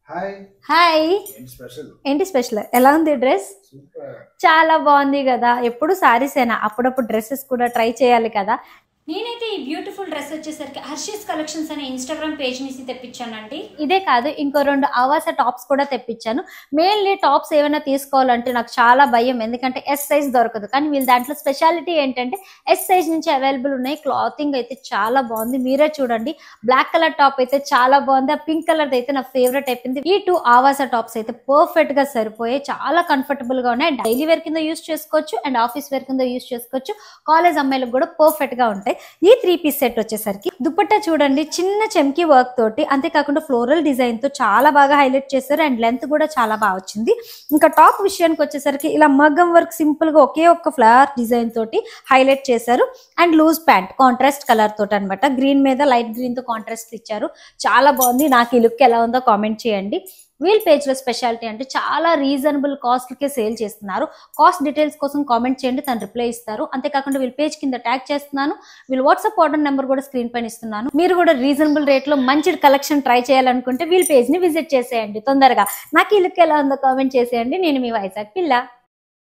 Hi hi ఏంటి special ఎలా ఉంది డ్రెస్ చాలా బాగుంది కదా ఎప్పుడు సారీసేనా అప్పుడప్పుడు డ్రెస్సెస్ కూడా ట్రై చేయాలి కదా నేనైతే ఈ బ్యూటిఫుల్ డ్రెస్ వచ్చేసరికి హర్షిస్ కలెక్షన్స్ అనే ఇన్స్టాగ్రామ్ పేజ్ నుంచి తెప్పించానండి. ఇదే కాదు ఇంకో 2 ఆవాస టాప్స్ కూడా తెప్పించాను. మెయిన్లీ టాప్స్ ఏమైనా తీసుకోవాలంటే నాకు చాలా భయం, ఎందుకంటే ఎస్ సైజ్ దొరకదు. కానీ వీళ్ళ దాంట్లో స్పెషాలిటీ ఏంటంటే ఎస్ సైజ్ నుంచి అవైలబుల్ ఉన్నాయి. క్లాతింగ్ అయితే చాలా బాగుంది, మీరే చూడండి. బ్లాక్ కలర్ టాప్ అయితే చాలా బాగుంది, ఆ పింక్ కలర్ అయితే నా ఫేవరెట్ అయిపోయింది. ఈ 2 ఆవాస టాప్స్ అయితే పర్ఫెక్ట్ గా సరిపోయాయి, చాలా కంఫర్టబుల్ గా ఉన్నాయి. డైలీ వేర్ కింద యూస్ చేసుకోవచ్చు అండ్ ఆఫీస్ వేర్ కింద యూస్ చేసుకోవచ్చు. కాలేజ్ అమ్మాయిలకు కూడా పర్ఫెక్ట్ గా ఉంటాయి. ఈ 3 పీస్ సెట్ వచ్చేసరికి దుపట్టా చూడండి చిన్న చెమ్కి వర్క్ తోటి, అంతేకాకుండా ఫ్లోరల్ డిజైన్ తో చాలా బాగా హైలైట్ చేశారు అండ్ లెంత్ కూడా చాలా బాగా వచ్చింది. ఇంకా టాప్ విషయానికి వచ్చేసరికి ఇలా మగ్గం వర్క్ సింపుల్ గా ఒకే ఒక్క ఫ్లవర్ డిజైన్ తోటి హైలైట్ చేశారు and loose pant contrast colour తోటి అనమాట. గ్రీన్ మీద లైట్ గ్రీన్ తో కాంట్రాస్ట్ ఇచ్చారు, చాలా బాగుంది. నాకు ఈ లుక్ ఎలా ఉందో కామెంట్ చేయండి. వీల్ పేజ్ లో స్పెషాలిటీ అంటే చాలా రీజనబుల్ కాస్ట్ కే సేల్ చేస్తున్నారు. కాస్ట్ డీటెయిల్స్ కోసం కామెంట్ చేయండి, తను రిప్లై ఇస్తారు. అంతేకాకుండా వీళ్ళ పేజ్ కింద ట్యాగ్ చేస్తున్నాను, వీళ్ళ వాట్సాప్ ఆర్డర్ నెంబర్ కూడా స్క్రీన్ పైన ఇస్తున్నాను. మీరు కూడా రీజనబుల్ రేట్ లో మంచి కలెక్షన్ ట్రై చేయాలనుకుంటే వీళ్ళ పేజ్ ని విజిట్ చేసేయండి తొందరగా. నాకు ఈ లుక్ ఎలా ఉందో కామెంట్ చేసేయండి. నేను మీ వైజాగ్ పిల్ల.